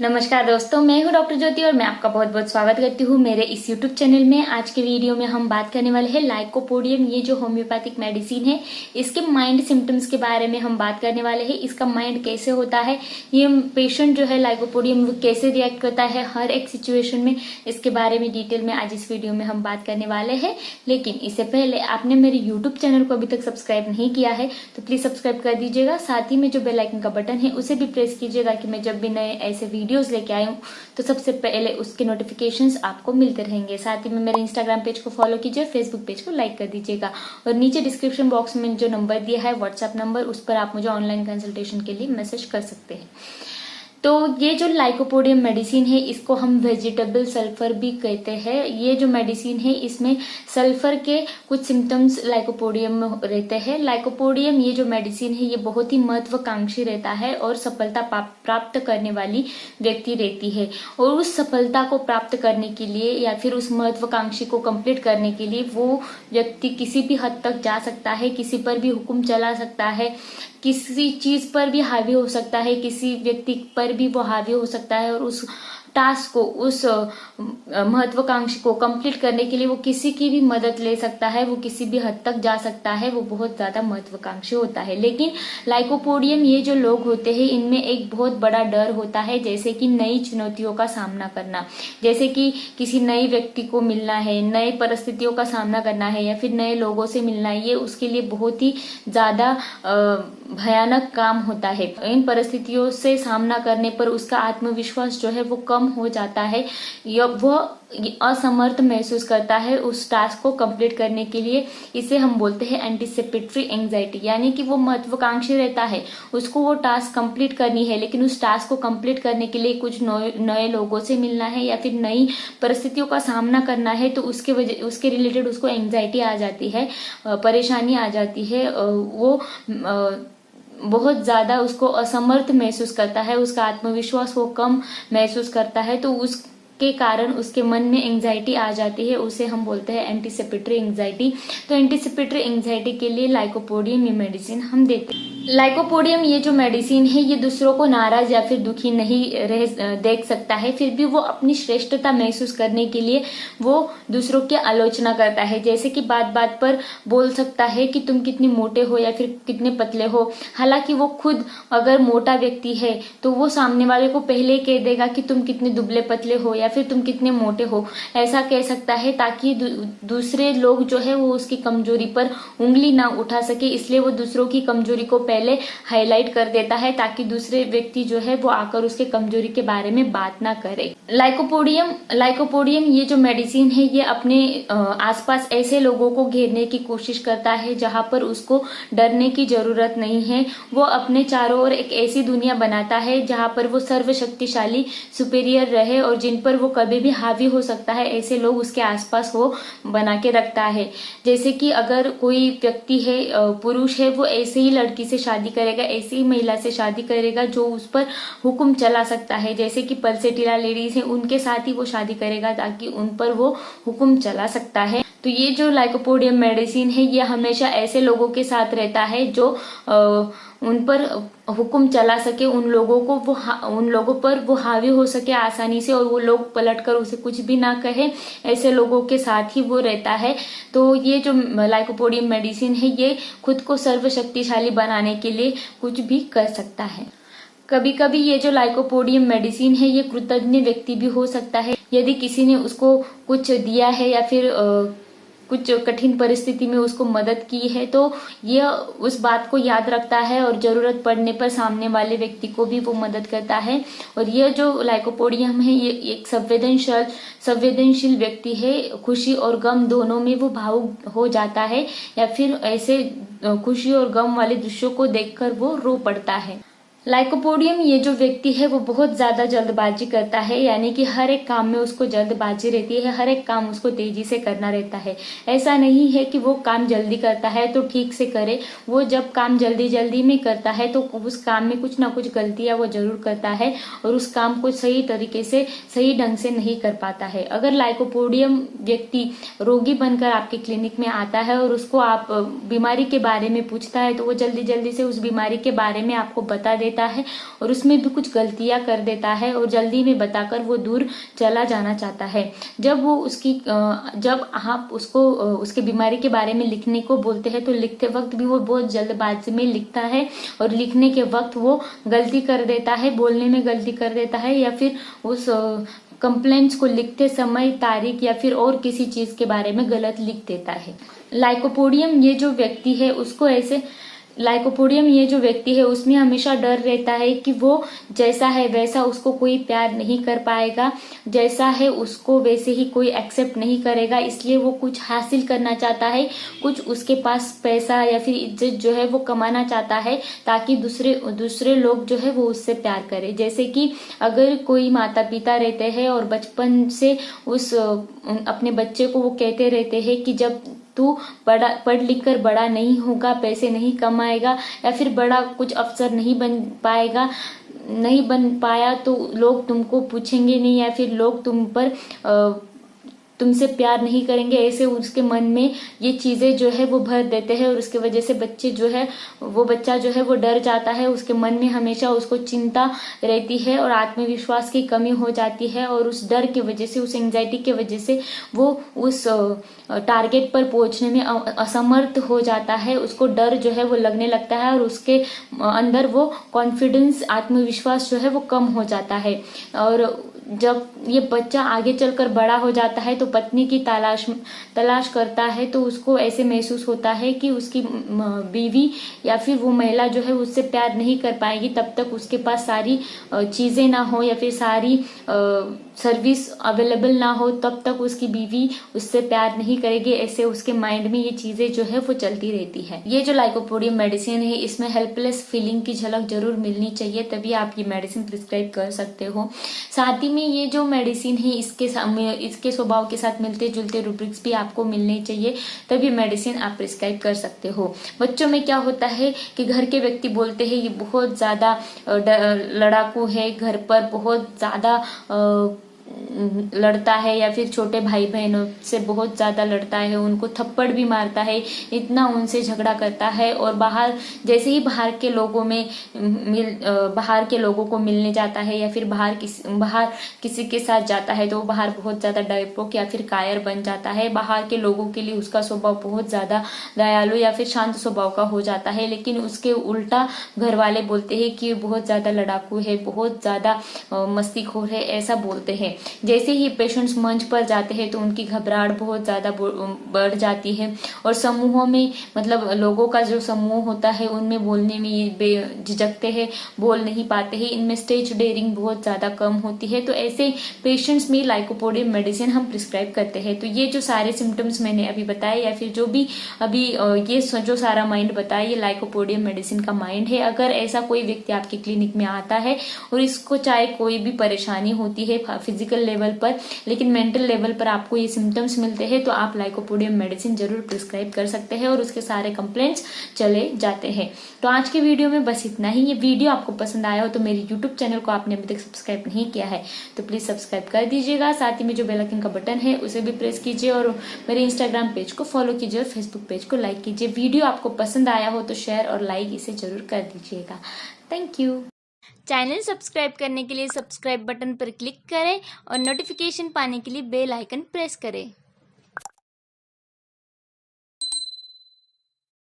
नमस्कार दोस्तों, मैं हूं डॉक्टर ज्योति और मैं आपका बहुत बहुत स्वागत करती हूं मेरे इस यूट्यूब चैनल में। आज के वीडियो में हम बात करने वाले हैं लाइकोपोडियम। ये जो होम्योपैथिक मेडिसिन है, इसके माइंड सिम्टम्स के बारे में हम बात करने वाले हैं। इसका माइंड कैसे होता है, ये पेशेंट जो है लाइकोपोडियम वो कैसे रिएक्ट करता है हर एक सिचुएशन में, इसके बारे में डिटेल में आज इस वीडियो में हम बात करने वाले हैं। लेकिन इससे पहले आपने मेरे यूट्यूब चैनल को अभी तक सब्सक्राइब नहीं किया है तो प्लीज सब्सक्राइब कर दीजिएगा। साथ ही में जो बेल आइकन का बटन है उसे भी प्रेस कीजिएगा कि मैं जब भी नए ऐसे वीडियोस लेके आई हूँ तो सबसे पहले उसके नोटिफिकेशंस आपको मिलते रहेंगे। साथ ही में मेरे इंस्टाग्राम पेज को फॉलो कीजिए, फेसबुक पेज को लाइक कर दीजिएगा और नीचे डिस्क्रिप्शन बॉक्स में जो नंबर दिया है व्हाट्सएप नंबर, उस पर आप मुझे ऑनलाइन कंसल्टेशन के लिए मैसेज कर सकते हैं। तो ये जो लाइकोपोडियम मेडिसिन है इसको हम वेजिटेबल सल्फर भी कहते हैं। ये जो मेडिसिन है इसमें सल्फर के कुछ सिम्टम्स लाइकोपोडियम में रहते हैं। लाइकोपोडियम ये जो मेडिसिन है ये बहुत ही महत्वाकांक्षी रहता है और सफलता प्राप्त करने वाली व्यक्ति रहती है। और उस सफलता को प्राप्त करने के लिए या फिर उस महत्वाकांक्षी को कंप्लीट करने के लिए वो व्यक्ति किसी भी हद तक जा सकता है, किसी पर भी हुक्म चला सकता है, किसी चीज पर भी हावी हो सकता है, किसी व्यक्ति पर भी वो हावी हो सकता है और उस टास्क को, उस महत्वाकांक्षी को कंप्लीट करने के लिए वो किसी की भी मदद ले सकता है, वो किसी भी हद तक जा सकता है, वो बहुत ज्यादा महत्वाकांक्षी होता है। लेकिन लाइकोपोडियम ये जो लोग होते हैं इनमें एक बहुत बड़ा डर होता है, जैसे कि नई चुनौतियों का सामना करना, जैसे कि किसी नए व्यक्ति को मिलना है, नए परिस्थितियों का सामना करना है या फिर नए लोगों से मिलना है। ये उसके लिए बहुत ही ज्यादा भयानक काम होता है। इन परिस्थितियों से सामना करने पर उसका आत्मविश्वास जो है वो कम हो जाता है, वह असमर्थ महसूस करता है उस टास्क को कंप्लीट करने के लिए। इसे हम बोलते हैं एंटीसिपेटरी एंजाइटी, यानी कि वो महत्वाकांक्षी रहता है, उसको वो टास्क कंप्लीट करनी है, लेकिन उस टास्क को कंप्लीट करने के लिए कुछ नए लोगों से मिलना है या फिर नई परिस्थितियों का सामना करना है, तो उसके रिलेटेड उसको एंजाइटी आ जाती है, परेशानी आ जाती है, वो बहुत ज्यादा उसको असमर्थ महसूस करता है, उसका आत्मविश्वास वो कम महसूस करता है, तो उसके कारण उसके मन में एंजाइटी आ जाती है। उसे हम बोलते हैं एंटीसिपेटरी एंजाइटी। तो एंटीसिपेटरी एंजाइटी के लिए लाइकोपोडियम ये मेडिसिन हम देते हैं। लाइकोपोडियम ये जो मेडिसिन है ये दूसरों को नाराज या फिर दुखी नहीं देख सकता है, फिर भी वो अपनी श्रेष्ठता महसूस करने के लिए वो दूसरों की आलोचना करता है। जैसे कि बात बात पर बोल सकता है कि तुम कितने मोटे हो या फिर कितने पतले हो। हालांकि वो खुद अगर मोटा व्यक्ति है तो वो सामने वाले को पहले कह देगा कि तुम कितने दुबले पतले हो या फिर तुम कितने मोटे हो, ऐसा कह सकता है, ताकि दूसरे लोग जो है वो उसकी कमजोरी पर उंगली ना उठा सके। इसलिए वो दूसरों की कमजोरी को पहले हाईलाइट कर देता है ताकि दूसरे व्यक्ति जो है वो आकर उसके कमजोरी के बारे में बात ना करे। लाइकोपोडियम ये जो मेडिसिन है ये अपने आसपास ऐसे लोगों को घेरने की कोशिश करता है जहां पर उसको डरने की जरूरत नहीं है। वो अपने चारों ओर एक ऐसी दुनिया बनाता है जहां पर वो सर्वशक्तिशाली सुपीरियर रहे और जिन पर वो कभी भी हावी हो सकता है, ऐसे लोग उसके आसपास वो बना के रखता है। जैसे कि अगर कोई व्यक्ति है, पुरुष है, वो ऐसे ही लड़की से शादी करेगा, ऐसी ही महिला से शादी करेगा जो उस पर हुक्म चला सकता है। जैसे कि पल्सेटिला लेडीज है, उनके साथ ही वो शादी करेगा ताकि उन पर वो हुक्म चला सकता है। तो ये जो लाइकोपोडियम मेडिसिन है ये हमेशा ऐसे लोगों के साथ रहता है जो उन पर हुक्म चला सके, उन लोगों पर वो हावी हो सके आसानी से और वो लोग पलटकर उसे कुछ भी ना कहे, ऐसे लोगों के साथ ही वो रहता है। तो ये जो लाइकोपोडियम मेडिसिन है ये खुद को सर्वशक्तिशाली बनाने के लिए कुछ भी कर सकता है। कभी कभी ये जो लाइकोपोडियम मेडिसिन है ये कृतज्ञ व्यक्ति भी हो सकता है। यदि किसी ने उसको कुछ दिया है या फिर कुछ कठिन परिस्थिति में उसको मदद की है तो यह उस बात को याद रखता है और जरूरत पड़ने पर सामने वाले व्यक्ति को भी वो मदद करता है। और यह जो लाइकोपोडियम है ये एक संवेदनशील व्यक्ति है, खुशी और गम दोनों में वो भावुक हो जाता है या फिर ऐसे खुशी और गम वाले दृश्यों को देखकर वो रो पड़ता है। लाइकोपोडियम ये जो व्यक्ति है वो बहुत ज्यादा जल्दबाजी करता है, यानी कि हर एक काम में उसको जल्दबाजी रहती है, हर एक काम उसको तेजी से करना रहता है। ऐसा नहीं है कि वो काम जल्दी करता है तो ठीक से करे, वो जब काम जल्दी जल्दी में करता है तो उस काम में कुछ ना कुछ गलतियां वो जरूर करता है और उस काम को सही तरीके से, सही ढंग से नहीं कर पाता है। अगर लाइकोपोडियम व्यक्ति रोगी बनकर आपके क्लिनिक में आता है और उसको आप बीमारी के बारे में पूछता है तो वो जल्दी जल्दी से उस बीमारी के बारे में आपको बता देता देता है और उसमें भी कुछ गलतियां कर देता है और जल्दी में बताकर वो दूर चला जाना चाहता है। जब आप उसको उसके बीमारी के बारे में लिखने को बोलते हैं तो लिखते वक्त भी वो बहुत जल्दबाजी में लिखता है और लिखने के वक्त वो गलती कर देता है, बोलने में गलती कर देता है, या फिर उस कंप्लेंट्स को लिखते समय तारीख या फिर और किसी चीज के बारे में गलत लिख देता है। लाइकोपोडियम ये जो व्यक्ति है उसमें हमेशा डर रहता है कि वो जैसा है वैसा उसको कोई प्यार नहीं कर पाएगा, जैसा है उसको वैसे ही कोई एक्सेप्ट नहीं करेगा, इसलिए वो कुछ हासिल करना चाहता है, कुछ उसके पास पैसा या फिर इज्जत जो है वो कमाना चाहता है ताकि दूसरे लोग जो है वो उससे प्यार करे। जैसे कि अगर कोई माता पिता रहते हैं और बचपन से अपने बच्चे को वो कहते रहते हैं कि जब तू पढ़ लिख कर बड़ा नहीं होगा, पैसे नहीं कमाएगा या फिर बड़ा कुछ अफसर नहीं बन पाया तो लोग तुमको पूछेंगे नहीं या फिर लोग तुमसे प्यार नहीं करेंगे, ऐसे उसके मन में ये चीजें जो है वो भर देते हैं और उसके वजह से बच्चा जो है वो डर जाता है। उसके मन में हमेशा उसको चिंता रहती है और आत्मविश्वास की कमी हो जाती है और उस डर की वजह से, उस एंजाइटी की वजह से वो उस टारगेट पर पहुंचने में असमर्थ हो जाता है। उसको डर जो है वो लगने लगता है और उसके अंदर वो कॉन्फिडेंस, आत्मविश्वास जो है वो कम हो जाता है। और जब ये बच्चा आगे चलकर बड़ा हो जाता है तो पत्नी की तलाश करता है तो उसको ऐसे महसूस होता है कि उसकी बीवी या फिर वो महिला जो है उससे प्यार नहीं कर पाएगी तब तक उसके पास सारी चीजें ना हो या फिर सारी सर्विस अवेलेबल ना हो तब तक उसकी बीवी उससे प्यार नहीं करेगी। ऐसे उसके माइंड में ये चीजें जो है वो चलती रहती है। ये जो लाइकोपोडियम मेडिसिन है इसमें हेल्पलेस फीलिंग की झलक जरूर मिलनी चाहिए, तभी आप ये मेडिसिन प्रिस्क्राइब कर सकते हो। साथ ही में ये जो मेडिसिन है इसके स्वभाव के साथ मिलते जुलते रूब्रिक्स भी आपको मिलने चाहिए, तभी मेडिसिन आप प्रिस्क्राइब कर सकते हो। बच्चों में क्या होता है कि घर के व्यक्ति बोलते हैं ये बहुत ज्यादा लड़ाकू है, घर पर बहुत ज्यादा लड़ता है या फिर छोटे भाई बहनों से बहुत ज्यादा लड़ता है, उनको थप्पड़ भी मारता है, इतना उनसे झगड़ा करता है और जैसे ही बाहर के लोगों को मिलने जाता है या फिर बाहर किसी के साथ जाता है तो वो बाहर बहुत ज्यादा डरपोक या फिर कायर बन जाता है। बाहर के लोगों के लिए उसका स्वभाव बहुत ज्यादा दयालु या फिर शांत स्वभाव का हो जाता है, लेकिन उसके उल्टा घर वाले बोलते हैं कि बहुत ज्यादा लड़ाकू है, बहुत ज्यादा मस्तीखोर है, ऐसा बोलते हैं। जैसे ही पेशेंट्स मंच पर जाते हैं तो उनकी घबराहट बहुत ज्यादा बढ़ जाती है और समूहों में, मतलब लोगों का जो समूह होता है उनमें बोलने में ये झिझकते हैं, बोल नहीं पाते हैं, इनमें स्टेज डेयरिंग बहुत ज्यादा कम होती है। तो ऐसे पेशेंट्स में लाइकोपोडियम मेडिसिन हम प्रिस्क्राइब करते हैं। तो ये जो सारे सिम्टम्स मैंने अभी बताए या फिर जो भी अभी ये जो सारा माइंड बताया, ये लाइकोपोडियम मेडिसिन का माइंड है। अगर ऐसा कोई व्यक्ति आपके क्लिनिक में आता है और इसको चाहे कोई भी परेशानी होती है फिजिकल लेवल पर, लेकिन मेंटल लेवल पर आपको ये सिम्टम्स मिलते हैं तो आप लाइकोपोडियम मेडिसिन जरूर प्रिस्क्राइब कर सकते हैं और उसके सारे कंप्लेंट्स चले जाते हैं। तो आज के वीडियो में बस इतना ही। ये वीडियो आपको पसंद आया हो तो मेरे यूट्यूब चैनल को आपने अभी तक सब्सक्राइब नहीं किया है तो प्लीज सब्सक्राइब कर दीजिएगा। साथ ही में जो बेल आइकन का बटन है उसे भी प्रेस कीजिए और मेरे इंस्टाग्राम पेज को फॉलो कीजिए और फेसबुक पेज को लाइक कीजिए। वीडियो आपको पसंद आया हो तो शेयर और लाइक इसे जरूर कर दीजिएगा। Thank you. चैनल सब्सक्राइब करने के लिए सब्सक्राइब बटन पर क्लिक करें और नोटिफिकेशन पाने के लिए बेल आइकन प्रेस करें।